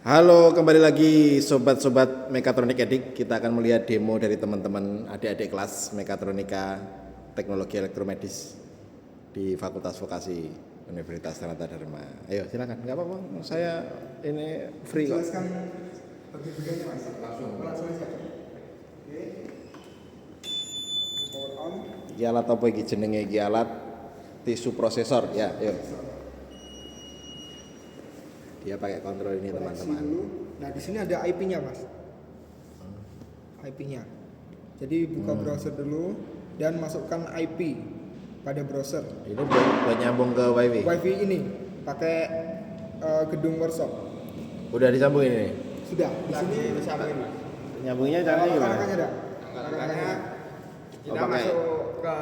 Halo, kembali lagi sobat-sobat Mekatronik Edik. Kita akan melihat demo dari teman-teman adik-adik kelas Mekatronika Teknologi Elektromedis di Fakultas Vokasi Universitas Sanata Dharma. Ayo silakan, nggak apa-apa, saya ini free kok. Jelaskan bagi-bagiannya mas. Langsung aja. Oke. Power on. Iki alat apa iki jenenge? Iki alat tisu prosesor ya, yuk. Dia pakai kontrol ini teman-teman. Nah di sini ada IP-nya mas. IP-nya. Jadi buka browser dulu dan masukkan IP pada browser. Ini buat nyambung ke WiFi. WiFi ini pakai gedung workshop. Udah disambungin ini. Sudah. Di sini disambungin mas. Nyambungnya caranya gimana? Angkat-angkatnya ada. Makanya kita pakai. masuk ke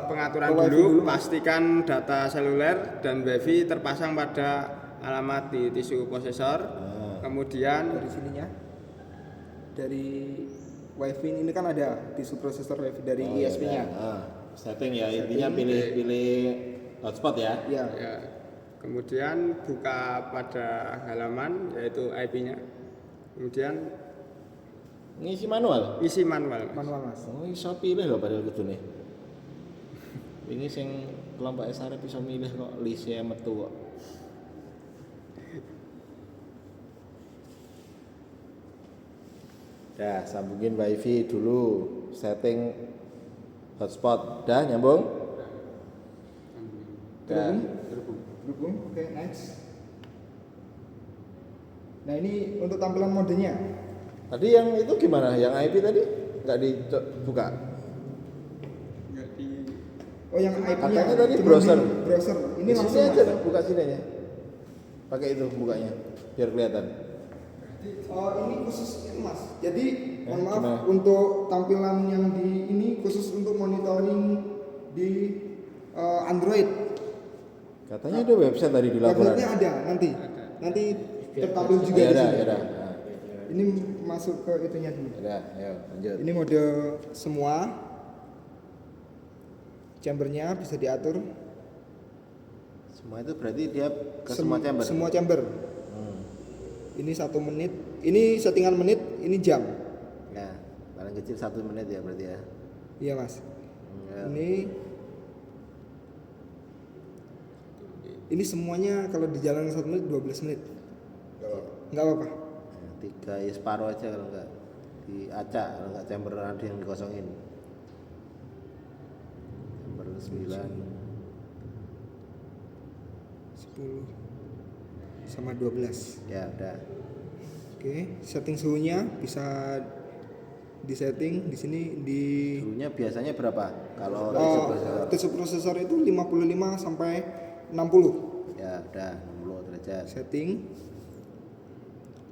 pengaturan Ke wifi dulu, dulu. pastikan data seluler dan wifi terpasang pada alamat di tisu prosesor. Kemudian Dari sininya. Dari WiFi ini kan ada tisu prosesor WiFi dari ISP-nya. Setting ya, intinya pilih hotspot ya. Iya. ya, kemudian buka pada halaman yaitu IP-nya. Kemudian Ngisi manual. isi manual. Mas. Manual mas. Oh, iso pilih loh padahal kudune. Ini sing kelompok SRP bisa milih kok lise metu kok. Dah, sambungin WiFi dulu, setting hotspot. Dah nyambung? Dah. Berhubung. Oke, next. Nah ini untuk tampilan modenya. Tadi yang itu gimana? Yang IP tadi nggak dibuka? Oh yang IP-nya. Katanya tadi cuma browser. di browser. Ini Di sini langsung aja mas. dong, buka sini aja. Pakai itu bukanya, biar kelihatan. Oh ini khusus itu mas. Jadi mohon maaf gimana? untuk tampilan yang di ini khusus untuk monitoring di Android. Katanya ada website tadi di laporan. Tabletnya ada nanti. Nanti tertampil juga Ya di udah, sini. ya udah. Ini masuk ke itunya dulu. Ya udah, ayo lanjut. Ini mode semua. Chambernya bisa diatur. Semua itu berarti dia ke semua chamber. Semua chamber. Ini 1 menit. Ini settingan menit. Ini jam. Ya, paling kecil 1 menit ya berarti ya. Iya mas. Ya. Ini semuanya kalau di jalan 1 menit 12 menit. Enggak apa-apa. 3 ya separuh aja kalau enggak diacak, kalau enggak chamber ada yang dikosongin. Chamber 9. 10 sama 12. Ya udah. Oke, setting suhunya bisa disetting di sini di Suhunya biasanya berapa? Kalau tisu prosesor itu 55 sampai 60. ya udah 60 derajat. Setting.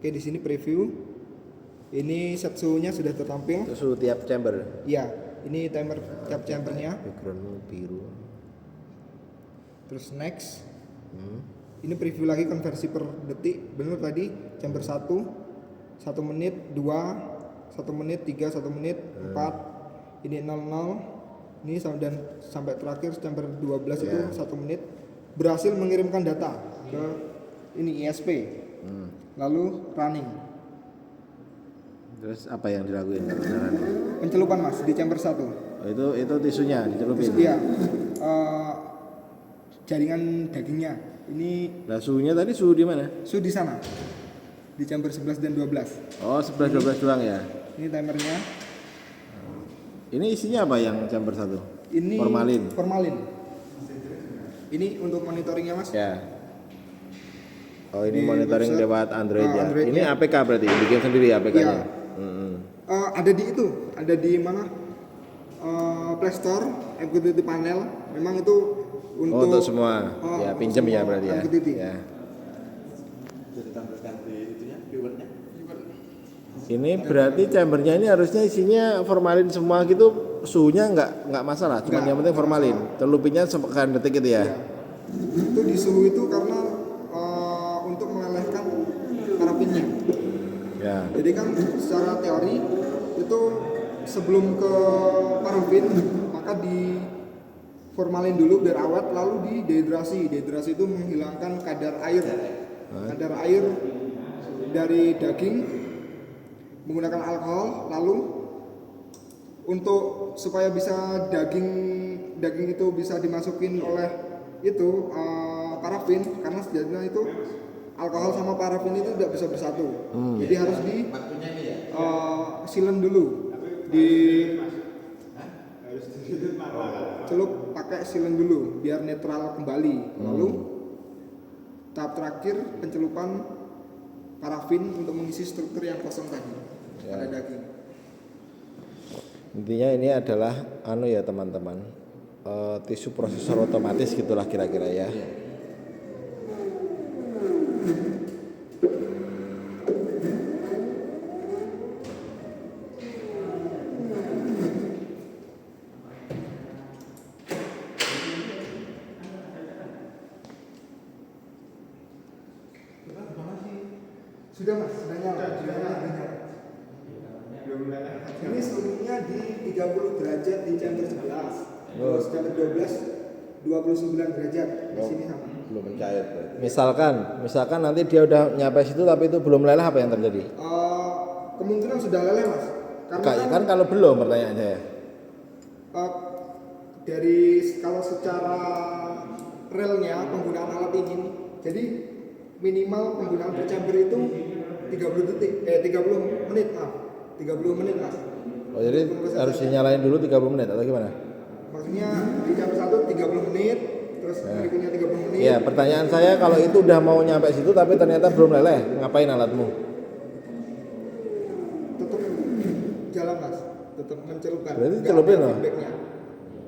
Oke, di sini preview. Ini set suhunya sudah tertampil. Itu suhu tiap chamber. Ya, ini timer tiap chambernya. Backgroundmu biru. Terus next. Ini preview lagi konversi per detik. Benar tadi chamber 1 1 menit, 2 1 menit, 3 1 menit, 4. Ini 00. Ini dan sampai terakhir chamber 12 itu 1 menit berhasil mengirimkan data ke ini ISP. Lalu running. Terus apa yang dilakuin beneran? Pencelupan Mas di chamber 1. Oh, itu tisunya dicelupin. Iya. Jaringan dagingnya. Ini Nah, suhunya tadi suhu di mana? suhu di sana. Di chamber 11 dan 12. Oh, 11 12 doang ya. Ini timernya. Ini isinya apa yang chamber 1? Ini Formalin. Formalin. Ini untuk monitoringnya Mas. Ya. Oh, ini Di monitoring website, lewat Android ya. Android Ini ya. APK berarti, bikin sendiri APK-nya. Iya. Ada di itu, ada di mana? Play Store, MQTT panel. Memang itu Untuk semua. Ya, pinjem ya semua berarti ya. MQTT. Ya. Ini berarti chambernya ini harusnya isinya formalin semua gitu, suhunya nggak masalah, cuma Nggak, yang penting nggak formalin. Celupinnya sepekan detik gitu ya. Iya. Itu di suhu itu karena untuk melelehkan parafinnya. Ya. Jadi kan secara teori itu sebelum ke parafin maka di formalin dulu biar awet, lalu di dehidrasi. Dehidrasi itu menghilangkan kadar air dari daging menggunakan alkohol, lalu untuk supaya bisa daging itu bisa dimasukin oleh itu parafin, karena sejatinya itu alkohol sama parafin itu tidak bisa bersatu. Jadi harus di silen dulu, di celup pakai silen dulu biar netral kembali. Lalu tahap terakhir pencelupan parafin untuk mengisi struktur yang kosong tadi pada daging. Intinya ini adalah ya teman-teman, tisu prosesor otomatis gitulah kira-kira ya. Sudah mas, sudah nyala. Ini suhunya di 30 derajat di chamber 11. Terus chamber 12 29 derajat di sini sama. Belum mencair. Misalkan nanti dia udah nyampe situ tapi itu belum meleleh, apa yang terjadi? Kemungkinan sudah leleh mas. Karena kan kalau belum, pertanyaan saya. Kalau secara relnya penggunaan alat ini, jadi minimal penggunaan per chamber itu 30 menit maaf. 30 menit mas. Oh jadi harus dinyalain dulu 30 menit atau gimana? Maksudnya di chamber 1 30 menit, terus berikutnya 30 menit. Iya, pertanyaan saya kalau itu udah mau nyampe situ tapi ternyata belum leleh, ngapain alatmu? Tetap jalan mas, tetap mencelupkan. Berarti celupin loh.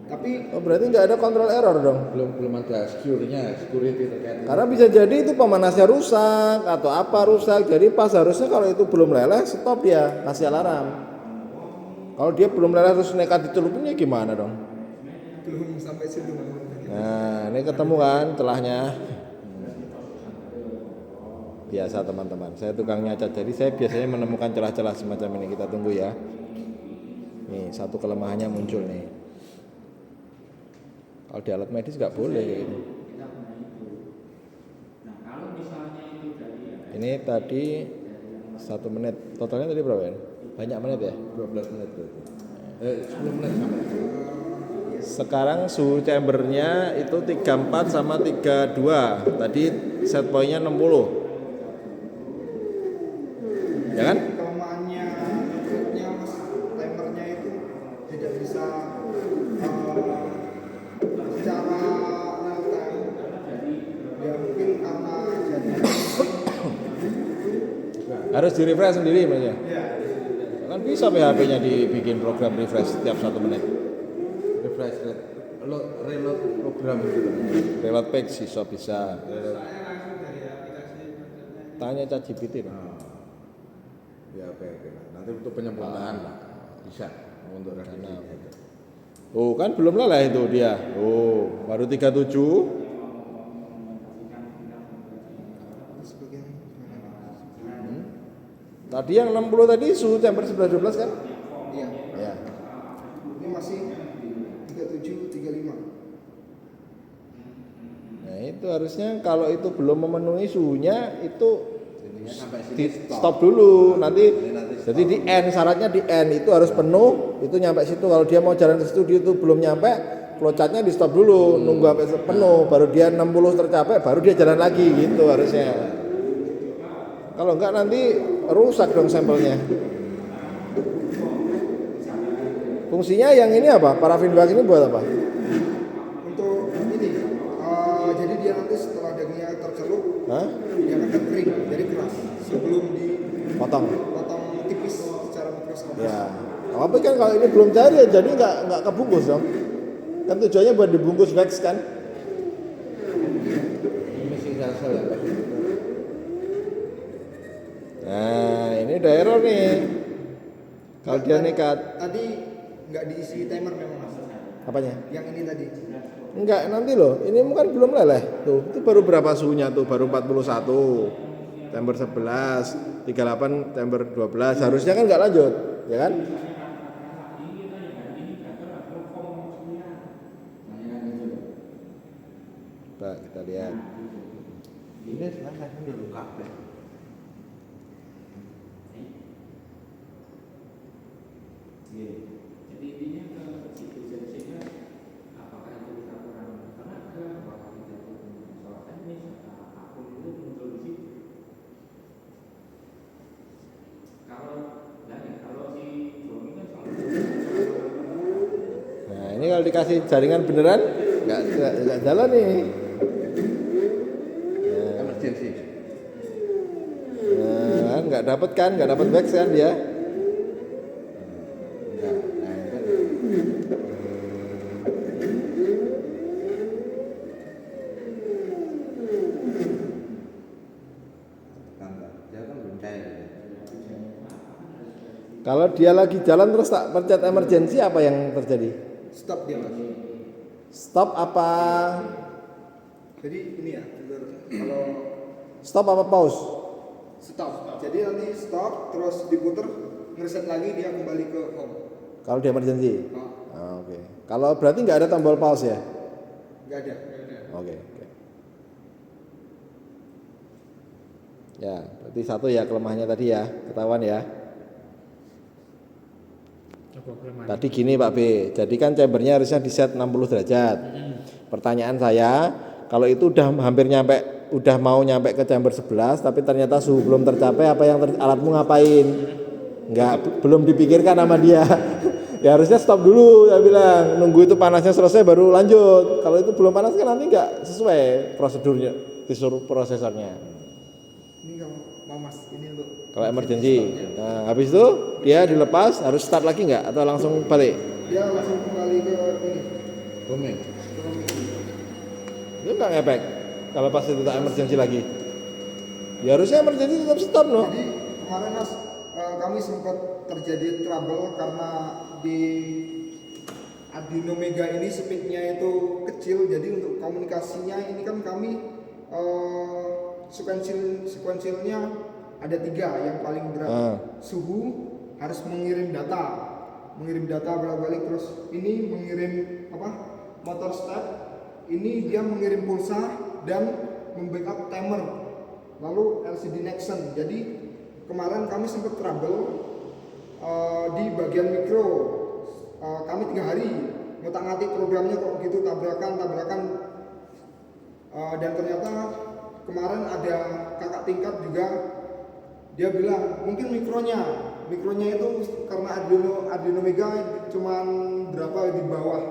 Tapi berarti nggak ada kontrol error dong? Belum ada security terkait. Karena bisa jadi itu pemanasnya rusak atau apa rusak. Jadi pas harusnya kalau itu belum leleh stop dia, kasih alarm. Kalau dia belum leleh terus nekat dicelupinnya gimana dong? belum sampai situ. Nah ini ketemu kan celahnya. Biasa teman-teman, saya tukang nyacat, jadi saya biasanya menemukan celah-celah semacam ini. Kita tunggu ya. Nih satu kelemahannya muncul nih. Kalau di alat medis nggak boleh kayak gini. Ini tadi 1 menit, totalnya tadi berapa ya? Banyak menit ya? 12 menit berarti. 10 menit sampai. Sekarang suhu chambernya itu 34 sama 32. Tadi set pointnya 60. Ya kan? Kelemahannya mas, timernya itu tidak bisa secara real time. Ya mungkin karena jadi Harus di refresh sendiri maksudnya. Kan bisa PHP-nya dibikin program refresh setiap 1 menit. Refresh reload program gitu. Reload page bisa. Tanya ChatGPT dong. Ya oke. Nanti untuk penyempurnaan lah. Bisa untuk revisi. Oh kan belum leleh itu dia. Oh baru 37. sebagian Tadi yang 60 tadi suhu chamber 11-12 kan? iya. Ya. Ini masih 37 35. Nah itu harusnya kalau itu belum memenuhi suhunya itu Sampai di sini stop dulu nanti jadi di end, syaratnya di end itu harus penuh, itu nyampe situ. Kalau dia mau jalan ke studio itu belum nyampe, flowchartnya di stop dulu, nunggu sampai penuh, baru dia 60 tercapai, baru dia jalan lagi gitu harusnya. Kalau enggak nanti rusak dong sampelnya. Fungsinya yang ini apa? Parafin bag ini buat apa? Untuk ini jadi dia nanti setelah dagingnya tercelup Hah? dia akan kering, jadi keras sebelum Potong. dipotong tipis secara mikroskopis. Ya. Tapi kan kalau ini belum cair ya jadi nggak kebungkus dong. Kan tujuannya buat dibungkus wax kan? missing sel ya Pak. Nah ini udah error nih. Kalau dia nekat, Tadi nggak diisi timer memang mas. apanya? Yang ini tadi. Enggak, nanti loh. Ini kan belum leleh. Tuh, itu baru berapa suhunya tuh? Baru 41. Chamber 11, 38, chamber 12. Harusnya kan nggak lanjut, ya kan? Coba kita lihat. Ini selesai dulu kabeh. dikasih jaringan beneran nggak jalan nih. Emergency. Nah, nggak dapat box kan dia. Enggak. Nah, itu. Dia kan belum cair. Kalau dia lagi jalan terus tak pencet emergency, apa yang terjadi? Stop dia mas. Stop apa? Jadi ini ya, kalau Stop apa pause? stop. Jadi nanti stop, terus diputer, ngereset lagi dia kembali ke home. Kalau di emergency? Oh, Oke. Kalau berarti nggak ada tombol pause ya? nggak ada. Oke. Ya, berarti satu ya kelemahannya tadi ya, ketahuan ya. Tadi gini Pak B, jadi kan chambernya harusnya di set 60 derajat. Pertanyaan saya, kalau itu udah mau nyampe ke chamber 11 tapi ternyata suhu belum tercapai, apa yang alatmu ngapain? Belum dipikirkan sama dia. Ya harusnya stop dulu, saya bilang, nunggu itu panasnya selesai baru lanjut. Kalau itu belum panas kan nanti nggak sesuai prosedurnya, disuruh prosesornya. Ini kalau mau mas, ini untuk Kalau emergency, nah habis itu dia dilepas harus start lagi nggak atau langsung balik? dia langsung kembali ke ini. Booming. Itu nggak ngepek kalau pas itu tak emergency lagi. Ya harusnya emergency tetap stop no. Jadi kemarin mas, kami sempat terjadi trouble karena di Arduino Mega ini speednya itu kecil, jadi untuk komunikasinya ini kan kami sekuensialnya ada 3 yang paling berat. Suhu harus mengirim data bolak-balik, terus ini mengirim motor step, ini dia mengirim pulsa dan membackup timer, lalu LCD Nexon. Jadi kemarin kami sempat trouble di bagian mikro. Kami 3 hari ngutak-ngatik programnya kok gitu, tabrakan dan ternyata kemarin ada kakak tingkat juga, dia bilang mungkin mikronya itu karena Arduino Mega cuman berapa di bawah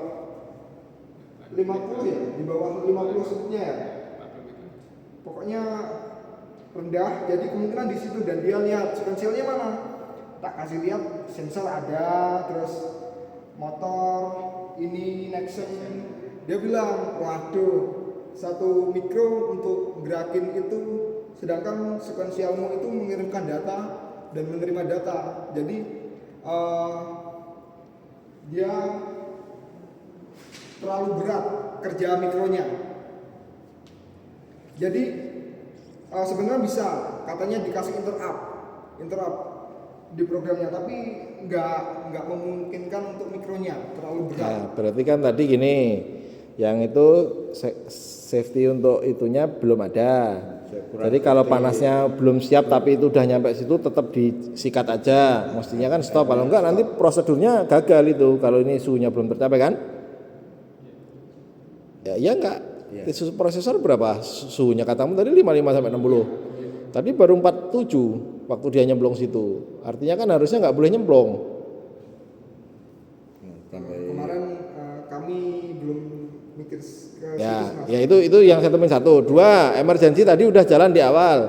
50 ya, di bawah 50 setnya ya, pokoknya rendah, jadi kemungkinan di situ. Dan dia lihat sekuensialnya mana, tak kasih lihat sensor ada, terus motor ini Nexon, dia bilang waduh, 1 mikro untuk gerakin itu, sedangkan sekuensialmu itu mengirimkan data dan menerima data. Jadi dia terlalu berat kerja mikronya. Jadi sebenarnya bisa, katanya dikasih interrupt di programnya, tapi nggak memungkinkan untuk mikronya, terlalu berat. Nah, berarti kan tadi gini, yang itu safety untuk itunya belum ada. Jadi kalau panasnya belum siap tapi itu udah nyampe situ, tetap disikat aja. Mestinya kan stop, kalau enggak nanti prosedurnya gagal itu. Kalau ini suhunya belum tercapai kan? Ya enggak. Prosesor berapa suhunya? Katamu tadi 55 sampai 60. Tadi baru 47 waktu dia nyemplung situ. Artinya kan harusnya nggak boleh nyemplung. Kemarin kami belum mikir ke Ya itu yang saya temuin 1. 2, emergency tadi udah jalan di awal.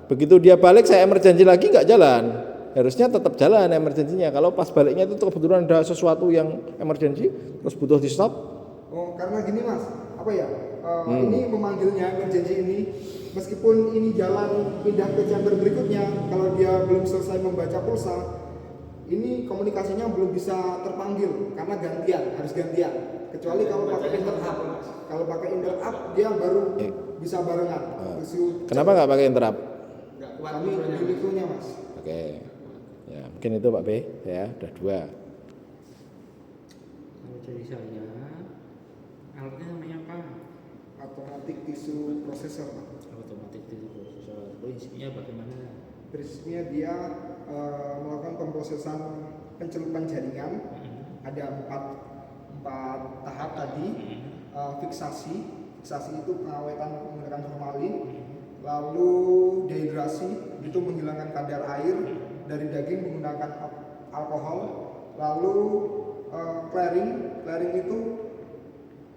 Begitu dia balik saya emergency lagi nggak jalan. Harusnya tetap jalan emergensinya. Kalau pas baliknya itu kebetulan ada sesuatu yang emergency terus butuh di stop. Oh, karena gini mas, ini memanggilnya emergency ini, meskipun ini jalan pindah ke chamber berikutnya, kalau dia belum selesai membaca pulsa, ini komunikasinya belum bisa terpanggil karena harus gantian. Kecuali kalau pakai interrupt. Kalau pakai interrupt dia baru bisa barengan. Kenapa nggak pakai interrupt? Kami di mikronya mas. Oke. Ya mungkin itu Pak B. Ya udah 2. Kalau dari saya, alatnya namanya apa? Automatic tissue processor. Otomatis itu prosesor. Prinsipnya bagaimana? Prinsipnya dia melakukan pemrosesan pencelupan jaringan. Ada 4 tahap tadi. Fiksasi itu pengawetan menggunakan formalin, lalu dehidrasi itu menghilangkan kadar air dari daging menggunakan alkohol, lalu clearing itu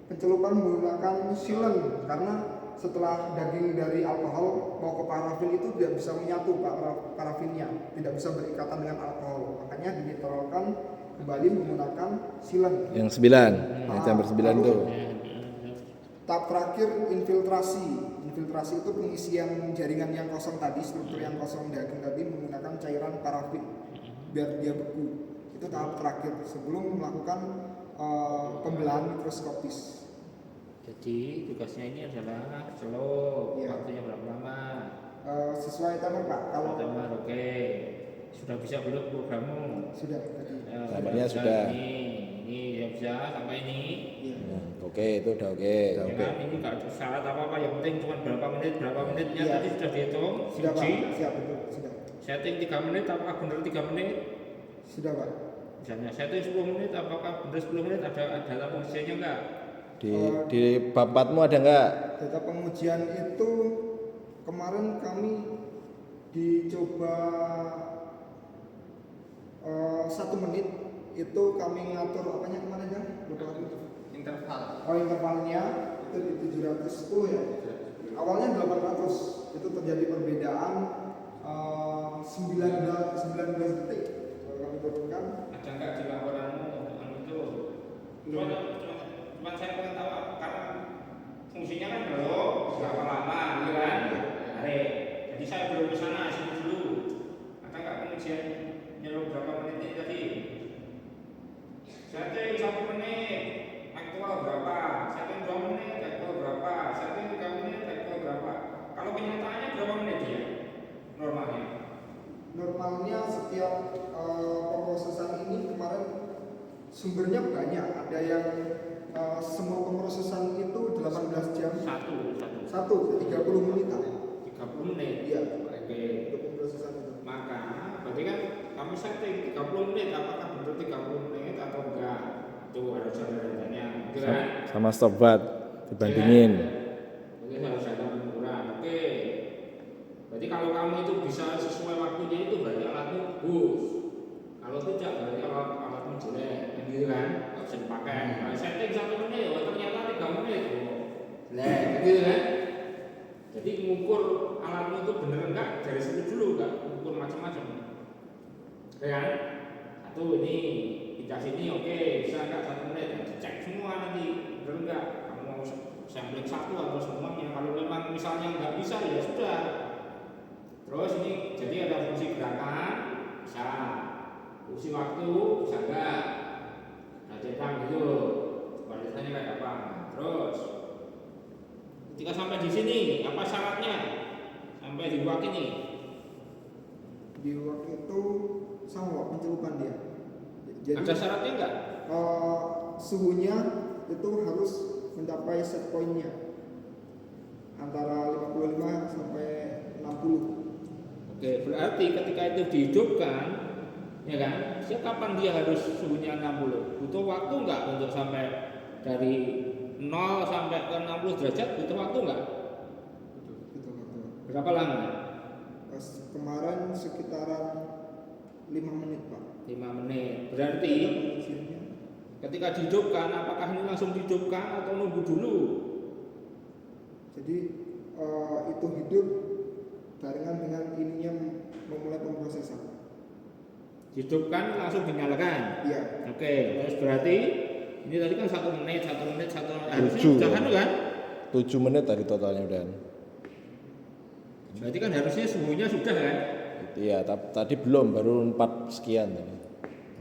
pencelupan menggunakan silen karena setelah daging dari alkohol mau ke parafin itu tidak bisa menyatu Pak parafinnya, tidak bisa berikatan dengan alkohol, makanya dinetralkan kembali menggunakan silen. Yang 9, yang chamber 9 tuh. Tahap terakhir infiltrasi itu pengisian jaringan yang kosong tadi, struktur yang kosong daging tadi menggunakan cairan parafin biar dia beku. Itu tahap terakhir sebelum melakukan pembelahan mikroskopis. Jadi tugasnya ini adalah slow, Iya. waktunya berapa lama? Sesuai timer Pak. Kalau Timer oke. Sudah bisa belum programmu? sudah tadi. Timernya sudah. Ini yang bisa sampai ini. Iya. Oke, itu udah oke. Ya kan, ini nggak ada syarat apa-apa, yang penting cuma berapa menitnya Iya. tadi sudah dihitung. Sudah Pak. Uji. Siap betul. Sudah. Setting 3 menit, apakah benar 3 menit? Sudah Pak. Misalnya setting 10 menit, apakah benar 10 menit? Ada data pengisiannya enggak? Di bab 4-mu ada nggak? Data pengujian itu kemarin kami dicoba 1 menit itu kami ngatur apanya kemarin ya? Lupa aku. Interval. Oh intervalnya itu di 710 ya. Awalnya 800 itu terjadi perbedaan 19 detik. Kalau kami turunkan Ada enggak di laporanmu tentang itu? Cuma saya pengen tahu karena fungsinya kan belum berapa lama, gitu kan? Hari. Jadi saya belum ke sana, sini dulu. Ada enggak pengujian nyuruh berapa menit ini tadi? Setting 1 menit, aktual berapa? Setting 2 menit, aktual berapa? Setting 3 menit, aktual berapa? Kalau kenyataannya berapa menit dia? Normalnya? normalnya setiap pemrosesan ini kemarin sumbernya banyak. Ada yang semua pemrosesan itu 18 jam. Satu 30 menit. 30 menit. Iya. Oke. Untuk pemrosesan itu. Maka berarti kan kami setting 30 menit, apakah benar 30 menit atau enggak? Itu harus ada datanya, gitu kan? Sama stopwatch dibandingin. Berarti harus ada ukuran. Oke. Berarti kalau kamu itu bisa sesuai waktunya itu berarti alatmu bagus. Kalau tidak berarti alatmu jelek, gitu kan? Nggak bisa dipakai. Nah, setting 1 menit, oh ternyata 3 menit, oh jelek, gitu kan? Jadi mengukur alatmu itu bener enggak dari situ dulu, enggak mengukur macam-macam. Ya kan? Satu ini pindah sini, oke, bisa enggak 1 menit? Cek semua nanti, bener enggak? Kamu mau sampling 1 atau semuanya? Kalau memang misalnya enggak bisa ya sudah. Terus ini jadi ada fungsi gerakan, bisa. Fungsi waktu, bisa enggak? Nah, cetak gitu. Kualitasnya kayak apa? Terus ketika sampai di sini, apa syaratnya? Sampai di wak ini. Di waktu itu sama pencelupan dia. Jadi Ada syaratnya enggak? suhunya itu harus mencapai set pointnya antara 55 sampai 60. Oke, berarti ketika itu dihidupkan, ya kan? Kapan dia harus suhunya 60? Butuh waktu enggak untuk sampai dari 0 sampai ke 60 derajat? Butuh waktu enggak? Gitu. Berapa lama? Kemarin sekitaran 5 menit Pak. 5 menit. Berarti ketika dihidupkan, apakah ini langsung dihidupkan atau nunggu dulu? Jadi itu hidup barengan dengan ininya memulai pemrosesan. Dihidupkan langsung dinyalakan. Iya. Oke, terus berarti ini tadi kan 1 menit. Harusnya 7. sudah kan? 7 menit tadi totalnya udah. Berarti kan harusnya suhunya sudah kan? Iya, tadi belum, baru 4 sekian tadi.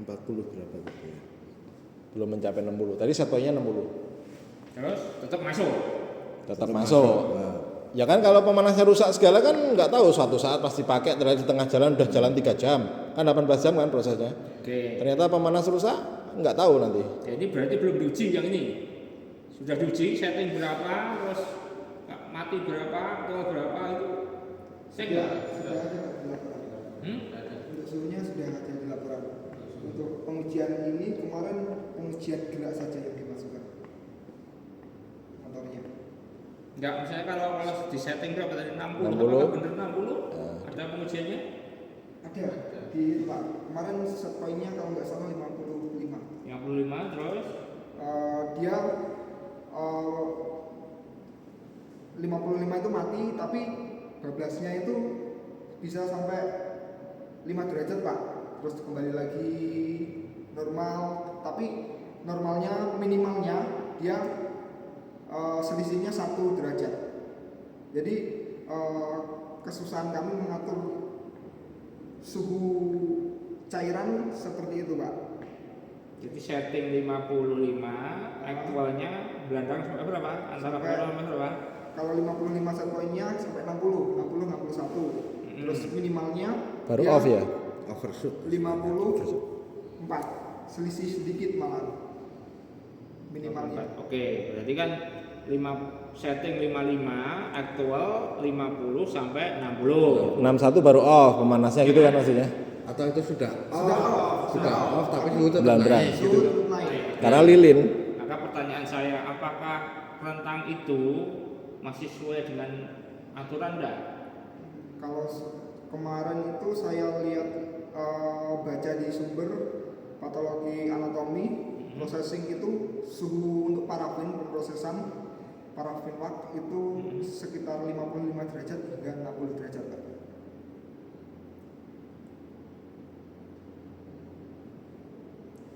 40 berapa gitu ya? Belum mencapai 60. Tadi satunya 60. Terus tetap masuk. Tetap masuk. Nah, Ya kan kalau pemanasnya rusak segala kan nggak tahu suatu saat pasti pakai ternyata di tengah jalan udah jalan 3 jam. Kan 18 jam kan prosesnya. Oke. Ternyata pemanas rusak nggak tahu nanti. Jadi berarti belum diuji yang ini. Sudah diuji setting berapa, terus mati berapa, atau berapa itu. Cek nggak? Sudah ada di laporan. Untuk suhunya sudah ada di laporan. Untuk pengujian ini kemarin pengujian gerak saja yang dimasukkan motornya. Enggak, misalnya kalau di setting berapa tadi 60, 60. apakah benar 60? Ada pengujiannya? Ada di Pak. Kemarin set pointnya kalau nggak salah 55. 55 terus Dia eh, 55 itu mati, tapi bablasnya itu bisa sampai 5 derajat Pak. Terus kembali lagi normal, tapi normalnya minimalnya dia selisihnya 1 derajat. Jadi kesusahan kami mengatur suhu cairan seperti itu Pak. Jadi setting 55, aktualnya belandang sampai berapa? Antara berapa sampai berapa? Kalau 55 set poinnya sampai 60, 61. Terus minimalnya Baru dia off ya? Overshoot. 54. Selisih sedikit malah. Minimalnya. Oke, berarti kan setting 55, aktual 50 sampai 60. 61 baru off pemanasnya gitu kan maksudnya? Atau itu sudah Sudah off. sudah off tapi suhu tetap Belandang. naik gitu. Suhu naik. Karena lilin. Maka pertanyaan saya, apakah rentang itu masih sesuai dengan aturan enggak? Kalau kemarin itu saya lihat baca di sumber patologi anatomi processing itu suhu untuk parafin pemrosesan parafin wax itu sekitar 55 derajat hingga 60 derajat Pak.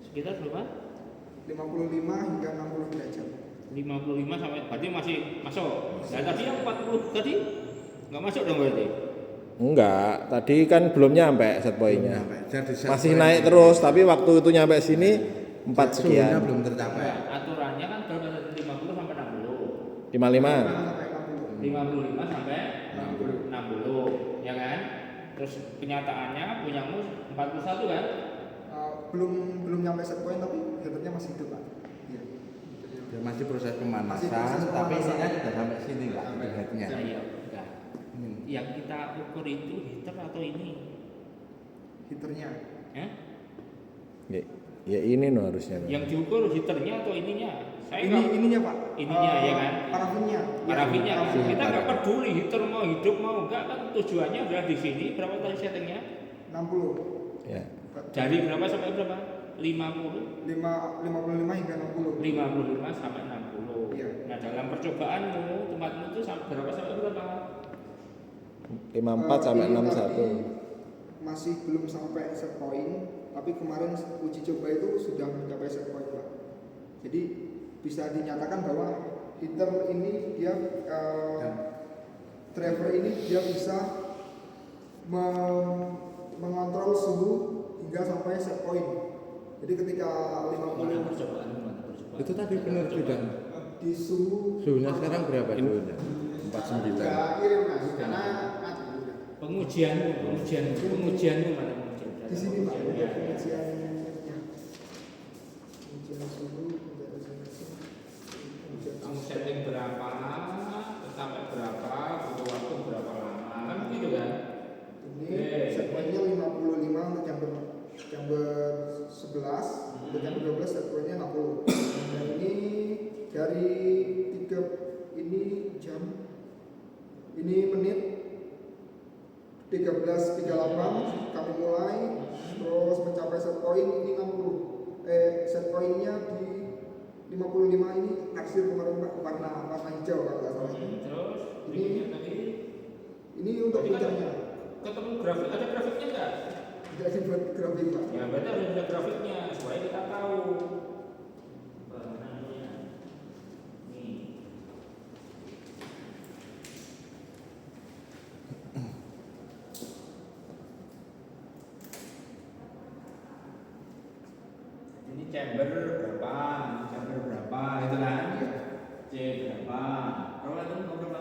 Sekitar berapa? 55 hingga 60 derajat. 55 sampai berarti masih masuk. Nah, tadi yang 40 tadi nggak masuk dong berarti. Enggak, tadi kan belum nyampe set poinnya. Jadi set Masih point naik terus, tapi waktu itu nyampe sini 4 suhunya sekian. belum tercapai. Nah, aturannya kan berapa tadi? 50 sampai 60. 55. Sampai 60. 55 sampai 60, ya kan? Terus kenyataannya punyamu 41 kan? Belum nyampe set point tapi headernya masih hidup Pak. Iya. Dia masih proses pemanasan, Masih proses tapi pemanasan. ininya sudah sampai sini Pak, headnya. Nah, iya, enggak. Yang kita ukur itu heater atau ini? Heaternya. Ya? Ya ini no harusnya. Yang diukur heaternya atau ininya? Saya nggak- Ininya Pak. Ininya, ya kan? Parafinnya. parafinnya. Parafinnya. Kita nggak peduli heater mau hidup mau enggak, kan tujuannya adalah di sini. Berapa tadi settingnya? 60. Ya. Dari berapa sampai berapa? 50. 55 hingga 60. 55 sampai 60. Iya. Nah, dalam percobaanmu tempatmu itu berapa sampai berapa? 54 sampai Ini 61. tadi masih belum sampai set point, tapi kemarin uji coba itu sudah mencapai set point Pak. Jadi bisa dinyatakan bahwa heater ini dia driver ini dia bisa mengontrol suhu hingga sampai set point. Jadi ketika 50 percobaan? Itu tadi benar tidak? di suhu Suhunya sekarang berapa suhunya? 49. kirim Mas, karena Pengujianmu mana pengujian? di sini Pak Ya. ujian suhu, Kamu setting berapa, sampai berapa, butuh waktu berapa lama, kan begitu kan? ini set pointnya 55 untuk chamber 11, untuk chamber 12 set pointnya 60. Dan ini dari 3 ini jam, ini menit 13.38 kami mulai, terus mencapai set point ini 60. Set pointnya di 55 ini naksir kemarin Pak, warna hijau kalau nggak salah. Terus Ini berikutnya tadi ini untuk Tadi kan puncaknya, ketemu grafik, ada grafiknya enggak? tidak dibuat grafik Pak. Ya berarti harus ada grafiknya supaya kita tahu. Warnanya. Nih. Ini chamber berapa? Chamber berapa? Itu kan? C berapa? Berapa itu? Berapa?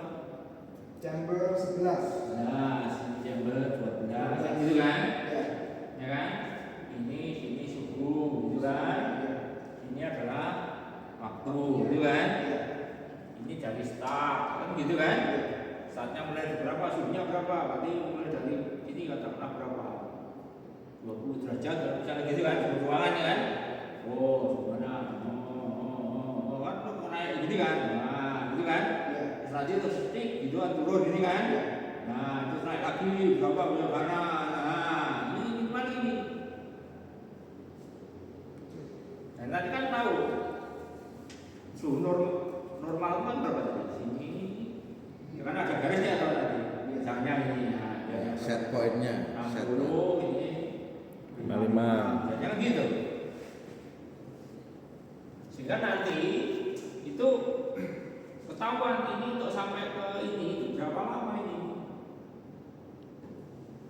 Chamber 11. Nah, sini chamber 12, kan gitu kan? Ya. Ya kan? Sini suhu, gitu kan? Ini adalah waktu, gitu kan? Ini dari start, kan gitu kan? Startnya mulai dari berapa, suhunya berapa? Berarti mulai dari ini katakanlah berapa? 20 derajat, misalnya gitu kan? Suhu ruangannya kan? Oh, gimana? Kan lu naik gini kan? Nah, gitu kan? Setelah itu terus stick, gitu kan turun gini kan? Nah, terus naik lagi berapa mana? Nah, ini gimana ini? Dan tadi kan tahu suhu normal total kan berapa tadi? Sini. Ya kan ada garisnya kalau tadi. Misalnya ini ya. Set point-nya, set 60 ini 55. Jangan gitu. Sehingga nanti itu ketahuan ini untuk sampai ke ini berapa lama ini.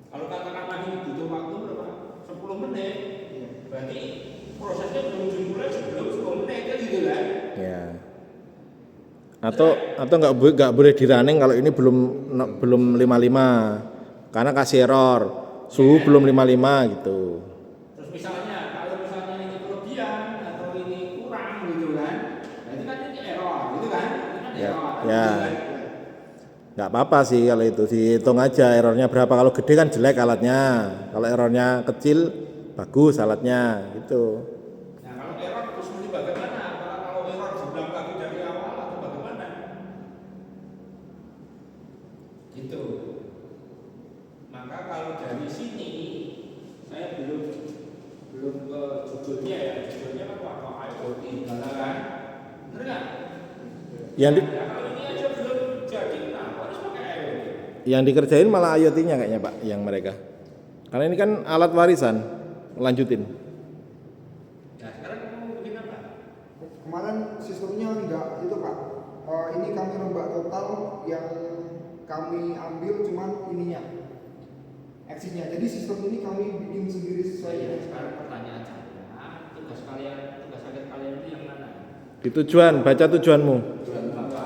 Kalau katakanlah ini butuh waktu berapa? 10 menit. Berarti prosesnya belum dimulai sebelum 10 menit kan gitu kan? Ya. Atau nggak boleh di running kalau ini belum 55 karena kasih error suhu belum 55 gitu. Terus misalnya kalau misalnya ini kelebihan atau ini kurang gitu kan, berarti kan ini error gitu kan? Ini kan Ya, error. ya. Gitu kan? Nggak apa-apa sih kalau itu dihitung aja errornya berapa. Kalau gede kan jelek alatnya, kalau errornya kecil bagus alatnya gitu. Nah kalau error terus mesti bagaimana? Apakah kalau error diulang lagi dari awal atau bagaimana? Gitu. Maka kalau dari sini saya belum ke judulnya ya. Judulnya kan waktu IoT kan? Bener nggak? Yang di, Ya kalau ini aja belum jadi, kenapa harus pakai IoT? yang dikerjain malah IoT-nya kayaknya Pak, yang mereka. Karena ini kan alat warisan, lanjutin. Nah sekarang kamu bikin apa? Kemarin sistemnya enggak itu Pak. Ini kami rombak total yang kami ambil cuman ininya, eksisnya. Jadi sistem ini kami bikin sendiri sesuai. Saya sekarang pertanyaan saya, tugas akhir kalian itu yang mana? Di tujuan, baca tujuanmu. Tujuan apa?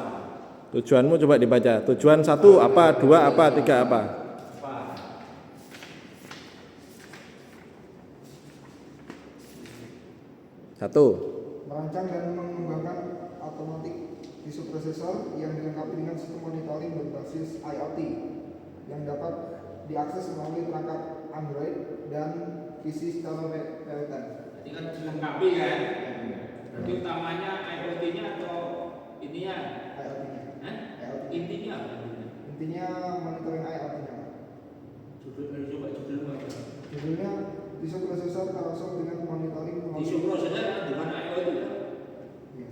Tujuanmu coba dibaca. Tujuan 1 apa, 2 apa, 3 apa? Apa? Satu. Merancang dan mengembangkan otomatik tisu prosesor yang dilengkapi dengan sistem monitoring berbasis IoT yang dapat diakses melalui perangkat Android dan PC secara real-time. Jadi kan dilengkapi kan? Berarti utamanya IoT-nya atau ininya? IoT-nya. Hah? IoT. Intinya apa? Intinya monitoring IoT-nya. Coba judulnya apa? Judulnya tisu prosesor termasuk dengan monitoring Tisu prosesor bukan IoT ya? Iya.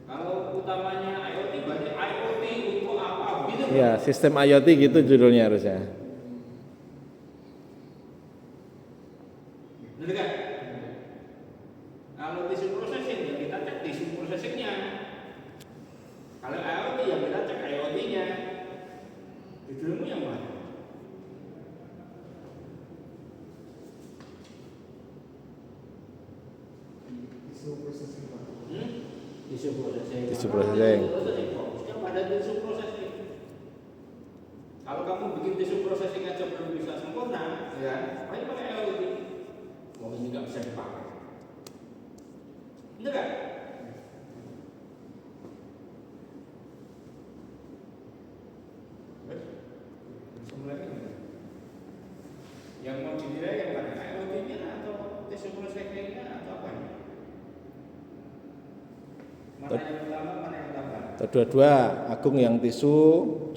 Kalau utamanya IoT berarti IoT untuk apa? Gitu kan? Ya, sistem IoT gitu judulnya harusnya. Bener kan? Kalau tisu processing ya kita cek tisu processingnya. Kalau IoT ya kita cek IoT-nya. Judulmu yang mana? Tisu processing Pak. Tisu processing. Tisu processing. Fokusnya pada tisu processing. Kalau kamu bikin tisu processing aja belum bisa sempurna, ya, pakai IoT. Mau ini nggak bisa dipakai. Bener kan? Yang mau dinilai yang mana? IoT-nya atau tisu processing-nya atau apa? Mana yang utama, mana yang tambah? Dua-dua, Agung yang tisu,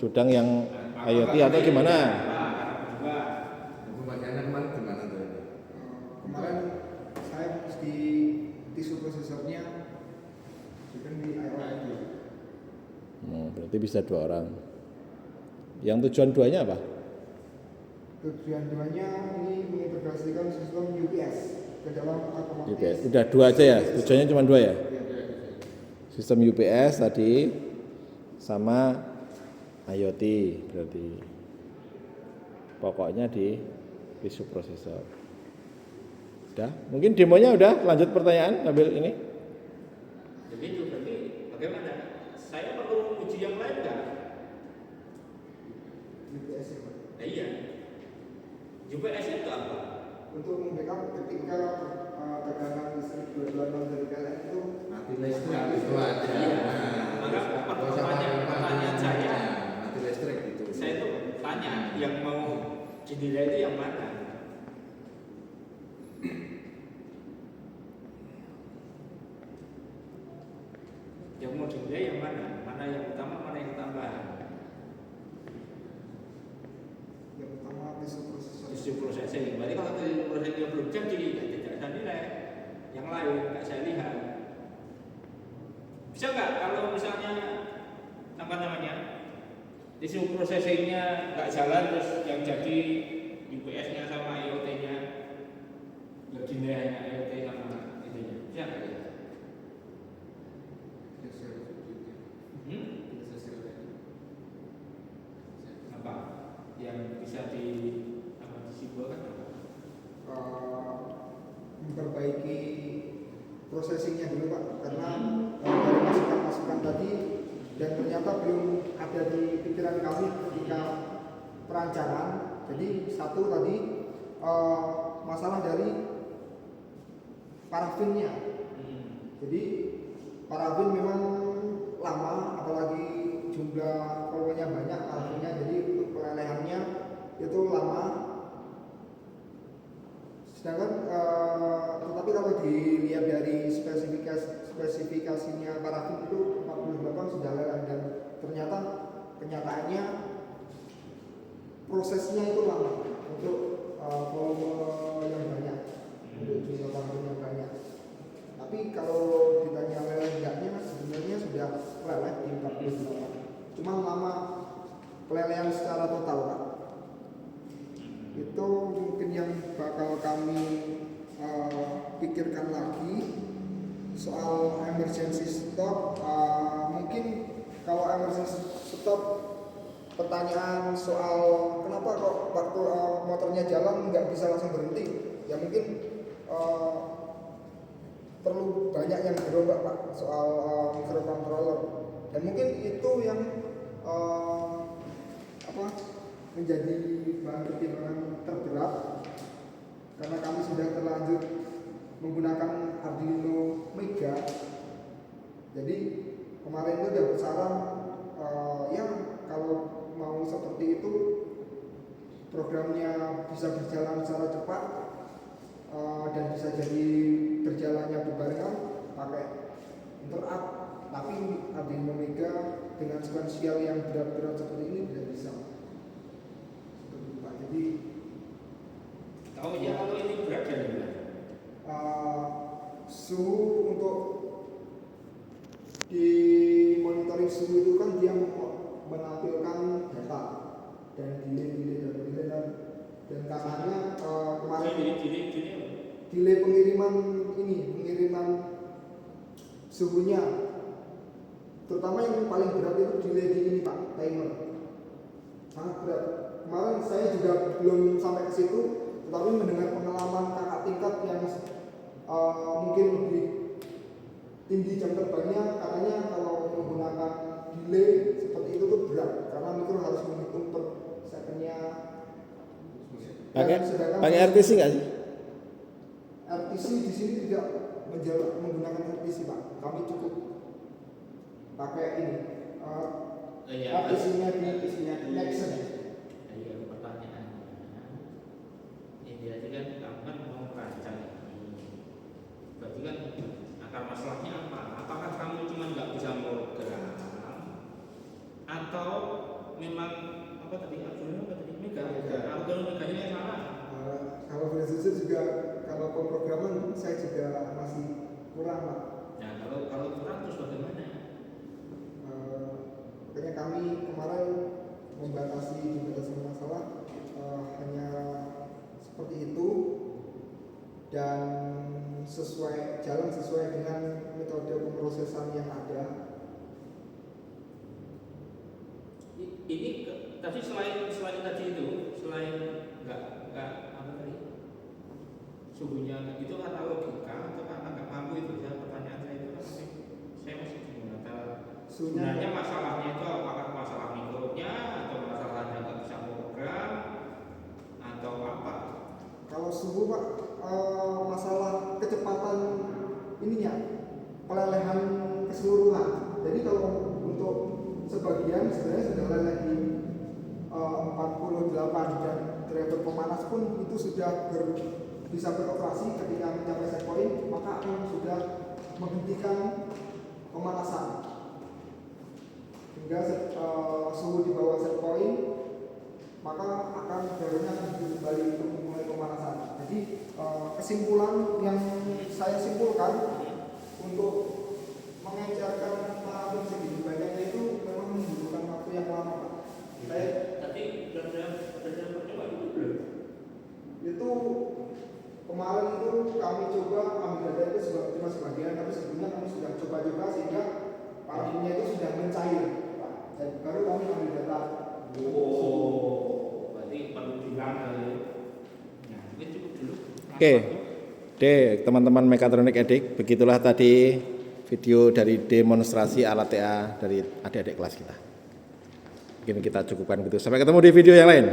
Judang yang IoT atau gimana? Pembagiannya kemarin gimana tuh? Kemarin saya di tisu prosesornya bikin di IoT. Berarti bisa 2 orang. Yang tujuan 2-nya apa? Tujuan duanya ini mengintegrasikan sistem UPS ke dalam otomatis. UPS. Udah 2 aja ya? Tujuannya cuma 2 ya? Sistem UPS tadi sama IoT berarti. Pokoknya di tisu prosesor. Udah? Mungkin demonya udah, lanjut pertanyaan sambil ini. Jadi itu berarti bagaimana? Saya perlu uji yang lain nggak? UPS ya Pak. Nah, iya. UPS itu apa? Untuk membackup ketika tegangan listrik 226 dari PLN itu Mati listrik itu aja. Iya. Nah, Maka nggak usah pertanyaan saya, mati listrik gitu. saya itu tanya yang mau dinilai itu yang mana? Yang mau dinilai yang mana? Mana yang utama, mana yang tambahan? yang utama tisu prosesor. Tisu processing. Berarti kalau tisu processing belum jadi, ya tidak saya nilai. Yang lain nggak saya lihat. Bisa nggak kalau kalau misalnya apa namanya tisu processingnya nggak jalan terus yang jadi UPS-nya sama IoT-nya berdinanya IoT sama itunya bisa nggak ya? Apa yang bisa disimpulkan apa? Memperbaiki prosesingnya dulu Pak, karena dari masukan-masukan tadi dan ternyata belum ada di pikiran kami ketika perancangan. Jadi satu tadi masalah dari parafinnya. Jadi parafin memang lama, apalagi jumlah volumenya banyak parafinnya, jadi untuk pelelehannya itu lama. Sedangkan tetapi kalau dilihat dari spesifikasinya parafin itu 48 sudah lelang, dan ternyata kenyataannya prosesnya itu lama untuk volume yang banyak, untuk jumlah parafin yang banyak. Tapi kalau ditanya lelah enggaknya, sebenarnya sudah lelah di 48, cuma lama pelelehan secara total Pak. Itu mungkin yang bakal kami pikirkan lagi. Soal emergency stop, mungkin kalau emergency stop, pertanyaan soal kenapa kok waktu motornya jalan nggak bisa langsung berhenti, ya mungkin perlu banyak yang dirombak Pak soal microcontroller, dan mungkin itu yang menjadi bahan pertimbangan terberat, karena kami sudah terlanjur menggunakan Arduino Mega. Jadi kemarin itu udah bersaran ya kalau mau seperti itu programnya bisa berjalan secara cepat dan bisa jadi berjalannya berbarengan pakai interupt, tapi Arduino Mega dengan sequential yang berat-berat seperti ini tidak bisa. Jadi tahu ya kalau ini berat dari mana? Suhu untuk di monitoring suhu itu kan dia menampilkan data dan delay dan katanya kemarin delay pengiriman suhunya, terutama yang paling berat itu delay di ini Pak, timer sangat berat. Kemarin saya juga belum sampai ke situ, tetapi mendengar pengalaman kakak tingkat yang mungkin lebih tinggi jam terbangnya, katanya kalau menggunakan delay seperti itu tuh berat, karena mikro harus menghitung per secondnya. Pakai RTC nggak sih? RTC di sini tidak menggunakan RTC Pak, kami cukup pakai ini RTC-nya di Nexon. Iya kan kamu kan mau merancang ini, berarti kan akar masalahnya apa? Apakah kamu cuma nggak bisa program, atau memang apa tadi Mega Meganya yang salah? Kalau bersisir juga, kalau pemrograman saya juga masih kurang Pak. Nah kalau kurang terus bagaimana? Makanya kami kemarin membatasi masalah hanya seperti itu, dan jalan sesuai dengan metode pemrosesan yang ada. Ini tadi selain tadi itu, selain nggak apa tadi suhunya itu kata logika atau kata nggak mampu itu, pertanyaan saya itu kan saya masih bingung antara sebenarnya masalahnya itu apakah masalah mikronya atau masalahnya nggak bisa program atau apa? Kalau suhu Pak, masalah kecepatan ininya, pelelehan keseluruhan. Jadi kalau untuk sebagian sebenarnya sudah leleh di 48, dan driver pemanas pun itu sudah bisa beroperasi ketika mencapai set point, maka akan sudah menghentikan pemanasan hingga suhu di bawah set point, maka akan drivernya akan kembali untuk memulai pemanasan. Jadi kesimpulan yang saya simpulkan untuk mengejarkan parameter segini banyaknya itu memang membutuhkan waktu yang lama, Pak. Saya Tadi sudah percoba itu belum? itu kemarin itu kami coba ambil data itu cuma sebagian, tapi sebelumnya kami sudah coba-coba sehingga parameternya itu sudah mencair, Pak. Dan baru kami ambil data. Oh, berarti perlu diulang kali ya. Nah, mungkin cukup dulu. Oke. Teman-teman mekatronik edik, begitulah tadi video dari demonstrasi alat TA dari adik-adik kelas kita. Mungkin kita cukupkan begitu. Sampai ketemu di video yang lain.